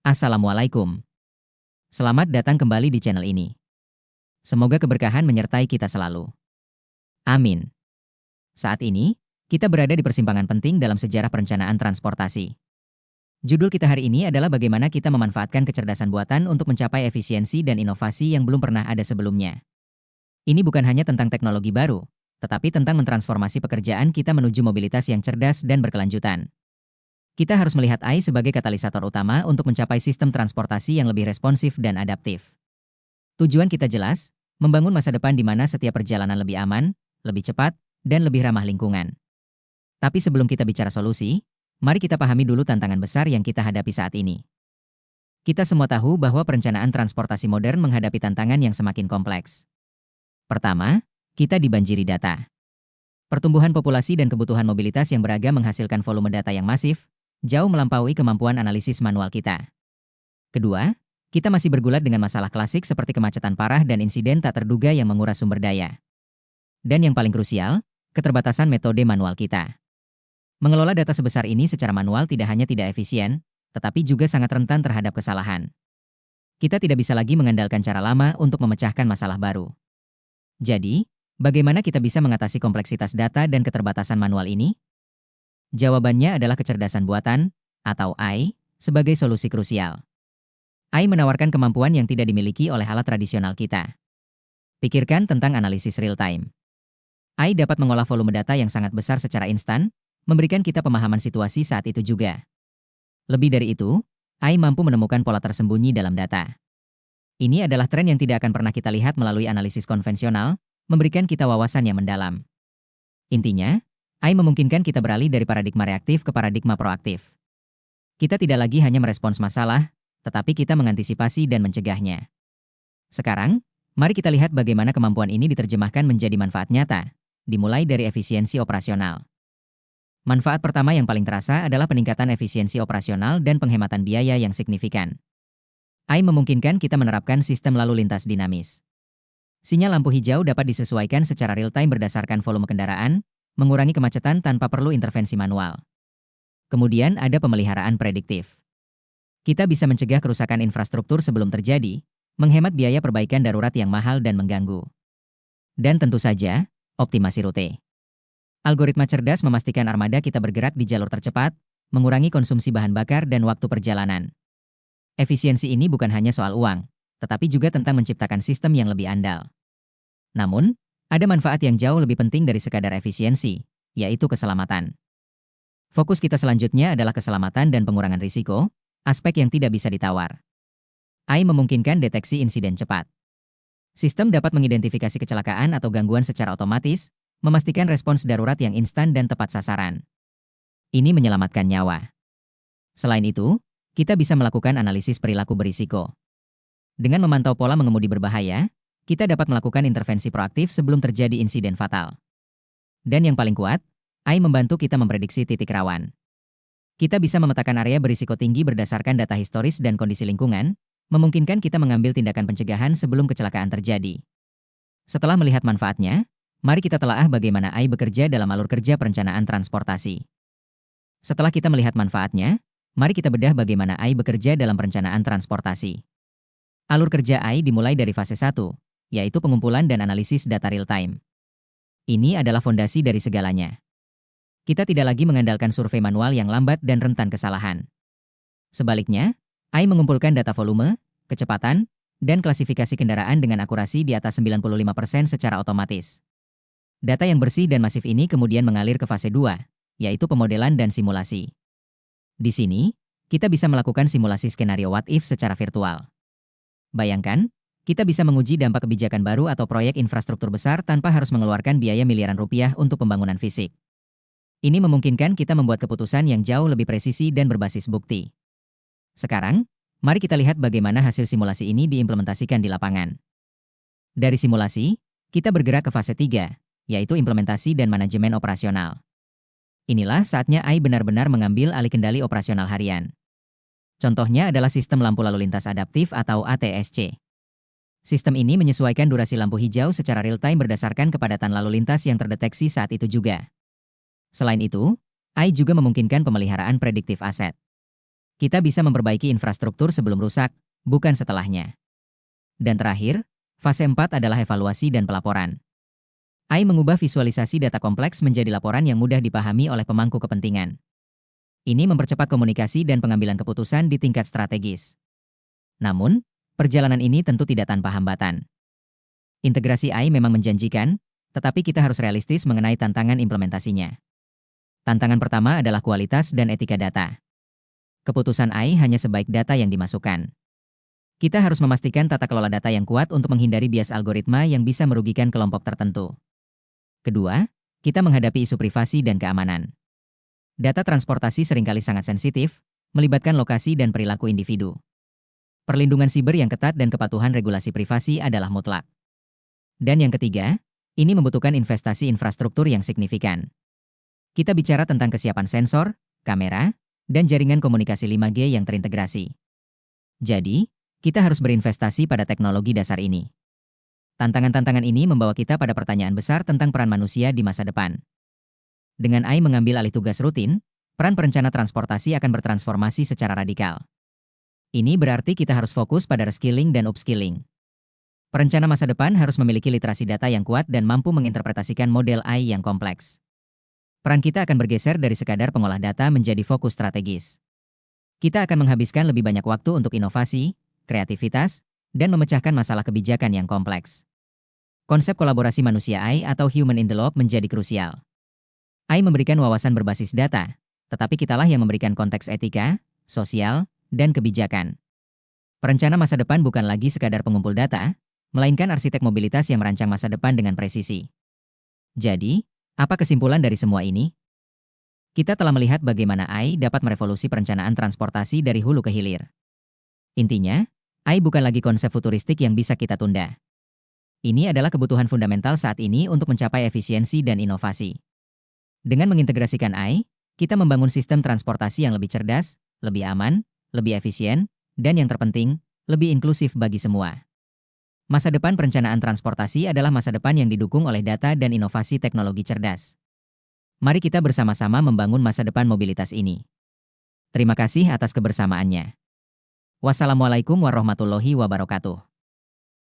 Assalamualaikum. Selamat datang kembali di channel ini. Semoga keberkahan menyertai kita selalu. Amin. Saat ini, kita berada di persimpangan penting dalam sejarah perencanaan transportasi. Judul kita hari ini adalah bagaimana kita memanfaatkan kecerdasan buatan untuk mencapai efisiensi dan inovasi yang belum pernah ada sebelumnya. Ini bukan hanya tentang teknologi baru, tetapi tentang mentransformasi pekerjaan kita menuju mobilitas yang cerdas dan berkelanjutan. Kita harus melihat AI sebagai katalisator utama untuk mencapai sistem transportasi yang lebih responsif dan adaptif. Tujuan kita jelas, membangun masa depan di mana setiap perjalanan lebih aman, lebih cepat, dan lebih ramah lingkungan. Tapi sebelum kita bicara solusi, mari kita pahami dulu tantangan besar yang kita hadapi saat ini. Kita semua tahu bahwa perencanaan transportasi modern menghadapi tantangan yang semakin kompleks. Pertama, kita dibanjiri data. Pertumbuhan populasi dan kebutuhan mobilitas yang beragam menghasilkan volume data yang masif, jauh melampaui kemampuan analisis manual kita. Kedua, kita masih bergulat dengan masalah klasik seperti kemacetan parah dan insiden tak terduga yang menguras sumber daya. Dan yang paling krusial, keterbatasan metode manual kita. Mengelola data sebesar ini secara manual tidak hanya tidak efisien, tetapi juga sangat rentan terhadap kesalahan. Kita tidak bisa lagi mengandalkan cara lama untuk memecahkan masalah baru. Jadi, bagaimana kita bisa mengatasi kompleksitas data dan keterbatasan manual ini? Jawabannya adalah kecerdasan buatan, atau AI, sebagai solusi krusial. AI menawarkan kemampuan yang tidak dimiliki oleh alat tradisional kita. Pikirkan tentang analisis real-time. AI dapat mengolah volume data yang sangat besar secara instan, memberikan kita pemahaman situasi saat itu juga. Lebih dari itu, AI mampu menemukan pola tersembunyi dalam data. Ini adalah tren yang tidak akan pernah kita lihat melalui analisis konvensional, memberikan kita wawasan yang mendalam. Intinya, AI memungkinkan kita beralih dari paradigma reaktif ke paradigma proaktif. Kita tidak lagi hanya merespons masalah, tetapi kita mengantisipasi dan mencegahnya. Sekarang, mari kita lihat bagaimana kemampuan ini diterjemahkan menjadi manfaat nyata, dimulai dari efisiensi operasional. Manfaat pertama yang paling terasa adalah peningkatan efisiensi operasional dan penghematan biaya yang signifikan. AI memungkinkan kita menerapkan sistem lalu lintas dinamis. Sinyal lampu hijau dapat disesuaikan secara real-time berdasarkan volume kendaraan, mengurangi kemacetan tanpa perlu intervensi manual. Kemudian ada pemeliharaan prediktif. Kita bisa mencegah kerusakan infrastruktur sebelum terjadi, menghemat biaya perbaikan darurat yang mahal dan mengganggu. Dan tentu saja, optimasi rute. Algoritma cerdas memastikan armada kita bergerak di jalur tercepat, mengurangi konsumsi bahan bakar dan waktu perjalanan. Efisiensi ini bukan hanya soal uang, tetapi juga tentang menciptakan sistem yang lebih andal. Namun, ada manfaat yang jauh lebih penting dari sekadar efisiensi, yaitu keselamatan. Fokus kita selanjutnya adalah keselamatan dan pengurangan risiko, aspek yang tidak bisa ditawar. AI memungkinkan deteksi insiden cepat. Sistem dapat mengidentifikasi kecelakaan atau gangguan secara otomatis, memastikan respons darurat yang instan dan tepat sasaran. Ini menyelamatkan nyawa. Selain itu, kita bisa melakukan analisis perilaku berisiko. Dengan memantau pola mengemudi berbahaya, kita dapat melakukan intervensi proaktif sebelum terjadi insiden fatal. Dan yang paling kuat, AI membantu kita memprediksi titik rawan. Kita bisa memetakan area berisiko tinggi berdasarkan data historis dan kondisi lingkungan, memungkinkan kita mengambil tindakan pencegahan sebelum kecelakaan terjadi. Setelah melihat manfaatnya, mari kita telaah bagaimana AI bekerja dalam alur kerja perencanaan transportasi. Setelah kita melihat manfaatnya, mari kita bedah bagaimana AI bekerja dalam perencanaan transportasi. Alur kerja AI dimulai dari fase 1, yaitu pengumpulan dan analisis data real-time. Ini adalah fondasi dari segalanya. Kita tidak lagi mengandalkan survei manual yang lambat dan rentan kesalahan. Sebaliknya, AI mengumpulkan data volume, kecepatan, dan klasifikasi kendaraan dengan akurasi di atas 95% secara otomatis. Data yang bersih dan masif ini kemudian mengalir ke fase 2, yaitu pemodelan dan simulasi. Di sini, kita bisa melakukan simulasi skenario what if secara virtual. Bayangkan, kita bisa menguji dampak kebijakan baru atau proyek infrastruktur besar tanpa harus mengeluarkan biaya miliaran rupiah untuk pembangunan fisik. Ini memungkinkan kita membuat keputusan yang jauh lebih presisi dan berbasis bukti. Sekarang, mari kita lihat bagaimana hasil simulasi ini diimplementasikan di lapangan. Dari simulasi, kita bergerak ke fase 3, yaitu implementasi dan manajemen operasional. Inilah saatnya AI benar-benar mengambil alih kendali operasional harian. Contohnya adalah sistem lampu lalu lintas adaptif atau ATSC. Sistem ini menyesuaikan durasi lampu hijau secara real-time berdasarkan kepadatan lalu lintas yang terdeteksi saat itu juga. Selain itu, AI juga memungkinkan pemeliharaan prediktif aset. Kita bisa memperbaiki infrastruktur sebelum rusak, bukan setelahnya. Dan terakhir, fase 4 adalah evaluasi dan pelaporan. AI mengubah visualisasi data kompleks menjadi laporan yang mudah dipahami oleh pemangku kepentingan. Ini mempercepat komunikasi dan pengambilan keputusan di tingkat strategis. Namun, perjalanan ini tentu tidak tanpa hambatan. Integrasi AI memang menjanjikan, tetapi kita harus realistis mengenai tantangan implementasinya. Tantangan pertama adalah kualitas dan etika data. Keputusan AI hanya sebaik data yang dimasukkan. Kita harus memastikan tata kelola data yang kuat untuk menghindari bias algoritma yang bisa merugikan kelompok tertentu. Kedua, kita menghadapi isu privasi dan keamanan. Data transportasi seringkali sangat sensitif, melibatkan lokasi dan perilaku individu. Perlindungan siber yang ketat dan kepatuhan regulasi privasi adalah mutlak. Dan yang ketiga, ini membutuhkan investasi infrastruktur yang signifikan. Kita bicara tentang kesiapan sensor, kamera, dan jaringan komunikasi 5G yang terintegrasi. Jadi, kita harus berinvestasi pada teknologi dasar ini. Tantangan-tantangan ini membawa kita pada pertanyaan besar tentang peran manusia di masa depan. Dengan AI mengambil alih tugas rutin, peran perencana transportasi akan bertransformasi secara radikal. Ini berarti kita harus fokus pada reskilling dan upskilling. Perencana masa depan harus memiliki literasi data yang kuat dan mampu menginterpretasikan model AI yang kompleks. Peran kita akan bergeser dari sekadar pengolah data menjadi fokus strategis. Kita akan menghabiskan lebih banyak waktu untuk inovasi, kreativitas, dan memecahkan masalah kebijakan yang kompleks. Konsep kolaborasi manusia AI atau human in the loop menjadi krusial. AI memberikan wawasan berbasis data, tetapi kitalah yang memberikan konteks etika, sosial, dan kebijakan. Perencana masa depan bukan lagi sekadar pengumpul data, melainkan arsitek mobilitas yang merancang masa depan dengan presisi. Jadi, apa kesimpulan dari semua ini? Kita telah melihat bagaimana AI dapat merevolusi perencanaan transportasi dari hulu ke hilir. Intinya, AI bukan lagi konsep futuristik yang bisa kita tunda. Ini adalah kebutuhan fundamental saat ini untuk mencapai efisiensi dan inovasi. Dengan mengintegrasikan AI, kita membangun sistem transportasi yang lebih cerdas, lebih aman, lebih efisien, dan yang terpenting, lebih inklusif bagi semua. Masa depan perencanaan transportasi adalah masa depan yang didukung oleh data dan inovasi teknologi cerdas. Mari kita bersama-sama membangun masa depan mobilitas ini. Terima kasih atas kebersamaannya. Wassalamualaikum warahmatullahi wabarakatuh.